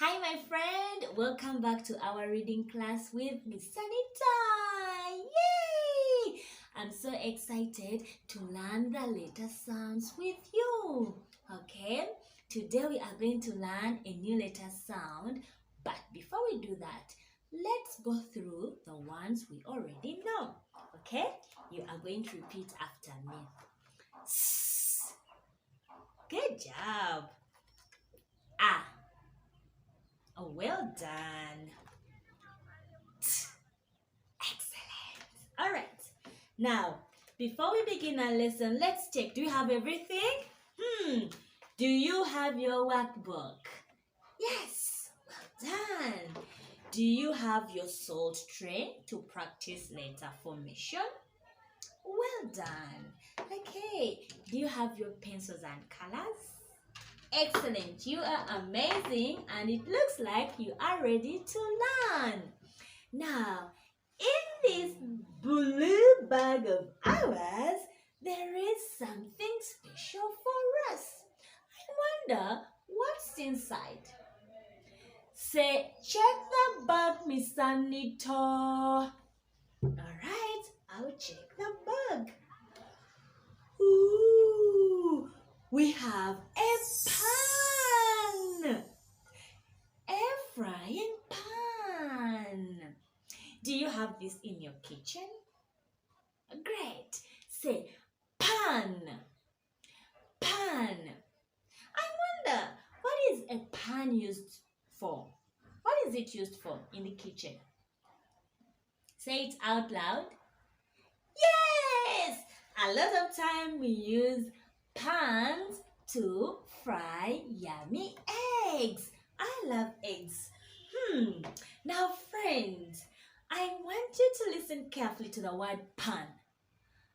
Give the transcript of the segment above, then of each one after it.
Hi my friend, welcome back to our reading class with Miss Anita. Yay! I'm so excited to learn the letter sounds with you. Okay, today we are going to learn a new letter sound, but before we do that, let's go through the ones we already know. Okay, you are going to repeat after me. S. Good job. Ah. Oh, well done. Excellent. All right. Now, before we begin our lesson, let's check. Do you have everything? Do you have your workbook? Yes. Well done. Do you have your salt tray to practice letter formation? Well done. Okay. Do you have your pencils and colors? Excellent. You are amazing and it looks like you are ready to learn. Now, in this blue bag of ours, there is something special for us. I wonder what's inside. Say, check the bag, Miss Anita. All right, I'll check the bag. Ooh, we have a pan. A frying pan. Do you have this in your kitchen? Great. Say pan. Pan. I wonder, what is a pan used for? What is it used for in the kitchen? Say it out loud. Yes! A lot of time we use pans to fry yummy eggs. I love eggs. Now friends, I want you to listen carefully to the word pan.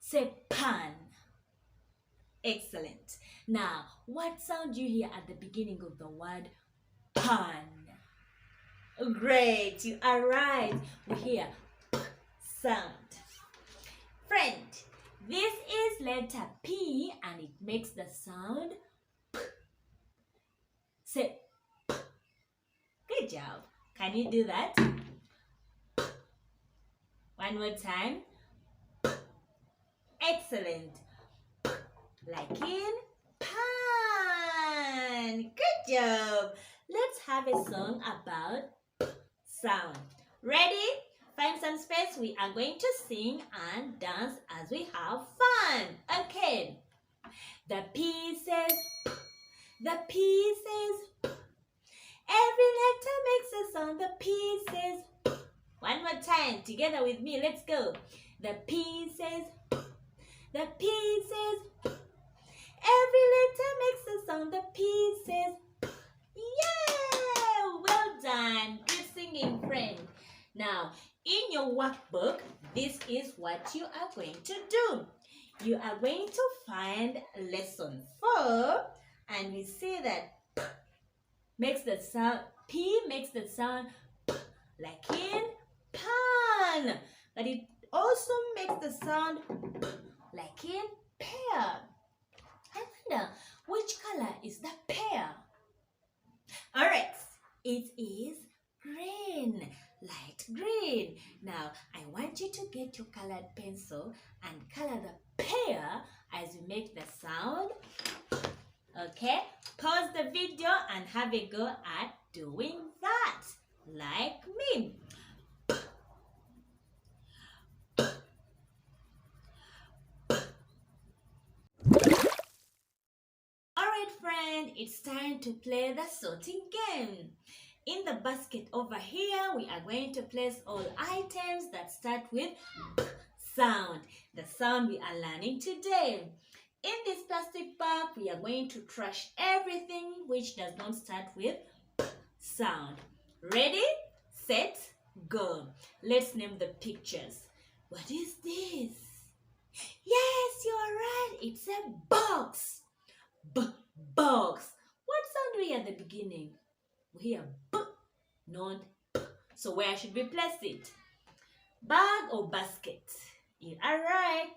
Say pan. Excellent. Now, what sound do you hear at the beginning of the word pan? Great, you are right. We hear p sound. Friend, this is letter P and it makes the sound p. Say p. Good job. Can you do that? P. One more time. P. Excellent. P. Like in pan. Good job. Let's have a song about p sound. Ready? Find some space. We are going to sing and dance as we have fun. Okay. The P says p. The P says p. Every letter makes a sound. The P says p. One more time. Together with me. Let's go. The P says p. The P says p. Every letter makes a sound. The P says p. Yeah! Well done. Good singing, friend. Now, in your workbook, this is what you are going to do. You are going to find lesson 4 and we see that p makes the sound, P makes the sound p like in pan. But it also makes the sound p like in pear. I wonder which color is the pear? Alright, it is green, light green. Now, I want you to get your colored pencil and color the pear as you make the sound. Okay, pause the video and have a go at doing that, like me. Alright friend, it's time to play the sorting game. In the basket over here, we are going to place all items that start with p sound, the sound we are learning today. In this plastic bag, we are going to trash everything which does not start with p sound. Ready, set, go. Let's name the pictures. What is this? Yes, you are right. It's a box. Box. What sound do we hear at the beginning? We hear b, not p. So where should we place it? Bag or basket? You are right.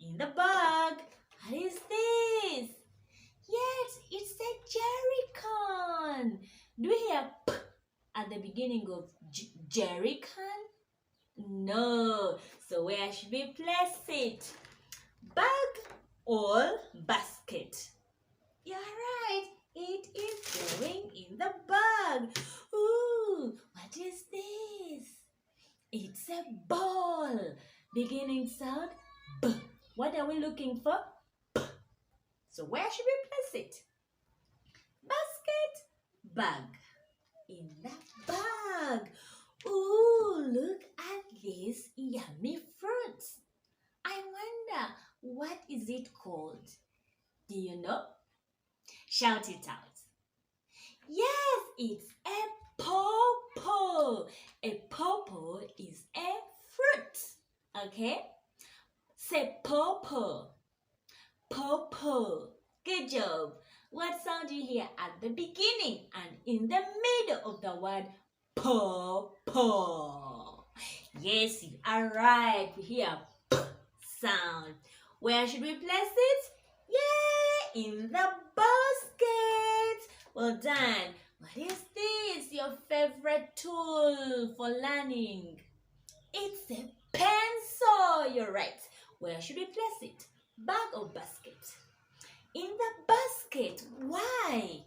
In the bag. What is this? Yes, it's a jerry can. Do we hear P at the beginning of jerry can? No. So where should we place it? Bag or basket? You're right. It is going in the bag. Ooh, what is this? It's a ball. Beginning sound B. What are we looking for? P. So where should we place it? Basket, bag. In the bag. Ooh, look at these yummy fruits. I wonder, what is it called? Do you know? Shout it out. Yes, it's a pawpaw. A pawpaw is a fruit. Okay? Say pawpaw. Pawpaw. Good job. What sound do you hear at the beginning and in the middle of the word pawpaw? Yes, you are right. We hear P sound. Where should we place it? Yeah, in the basket. Well done. What is this? Your favorite tool for learning? It's a pencil. You're right. Where should we place it? Bag or basket? In the basket. Why?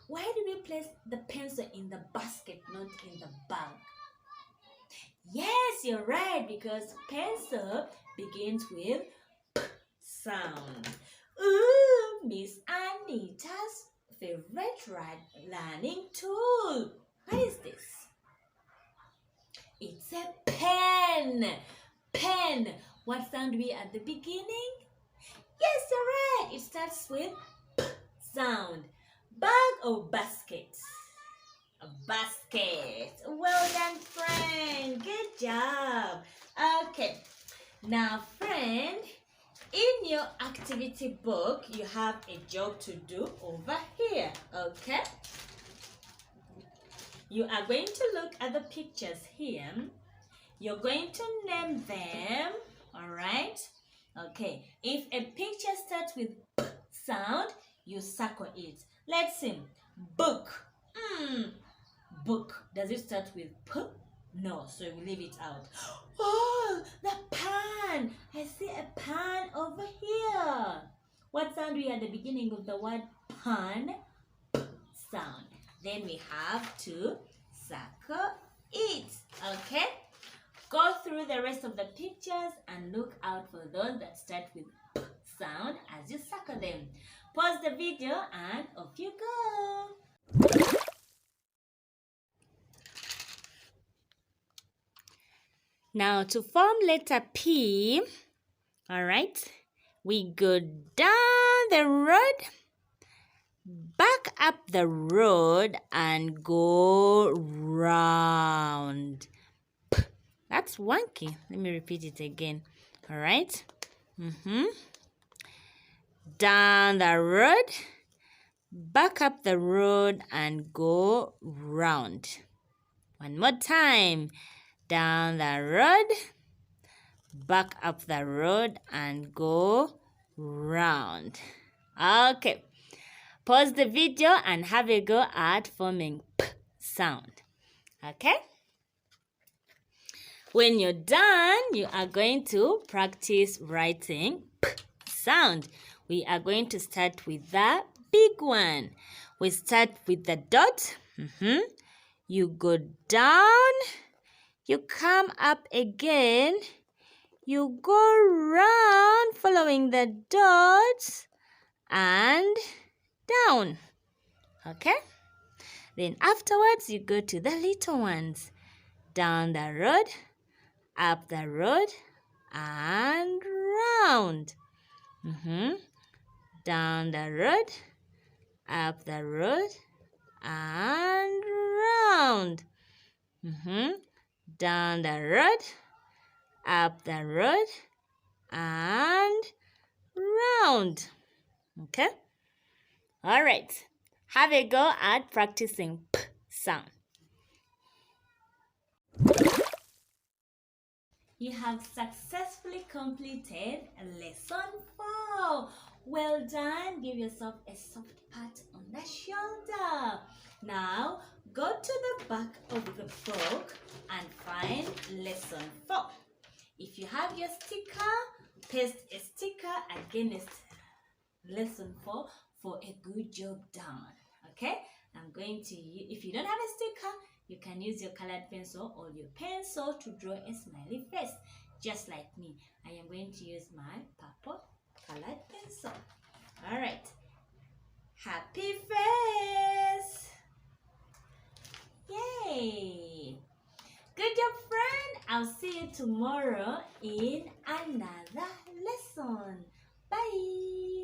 Why do we place the pencil in the basket, not in the bag? Yes, you're right, because pencil begins with P sound. Ooh, Miss Anita's favorite learning tool. What is this? It's a pen. Pen. What sound do we at the beginning? Yes, you're right. It starts with P sound. Bag or basket? A basket. Well done, friend. Good job. Okay. Now, friend, in your activity book, you have a job to do over here. Okay? You are going to look at the pictures here. You're going to name them. All right? Okay. If a picture starts with P sound, you circle it. Let's see. Book. Book. Does it start with P? No, so we leave it out. Oh, the pan. I see a pan over here. What sound do we have at the beginning of the word pan? P sound. Then we have to circle it. Okay? Go through the rest of the pictures and look out for those that start with P sound as you circle them. Pause the video and off you go. Now to form letter P, all right, we go down the road, back up the road and go round. P. That's wonky. Let me repeat it again. All right. Down the road, back up the road and go round. One more time. Down the road, back up the road and go round. Okay. Pause the video and have a go at forming P sound. Okay? When you're done, you are going to practice writing P sound. We are going to start with the big one. We start with the dot. You go down. You come up again. You go round following the dots and down. Okay? Then afterwards, you go to the little ones. Down the road, up the road, and round. Down the road, up the road, and round. Down the road, up the road, and round. Okay? All right. Have a go at practicing P sound. You have successfully completed lesson 4. Well done. Give yourself a soft pat on the shoulder. Now, go to the back of the book and find lesson 4. If you have your sticker, paste a sticker against lesson 4 for a good job done. Okay? I'm going to use, if you don't have a sticker, you can use your colored pencil or your pencil to draw a smiley face, just like me. I am going to use my purple colored pencil. All right. Happy face. Yay. Good job, friend. I'll see you tomorrow in another lesson. Bye.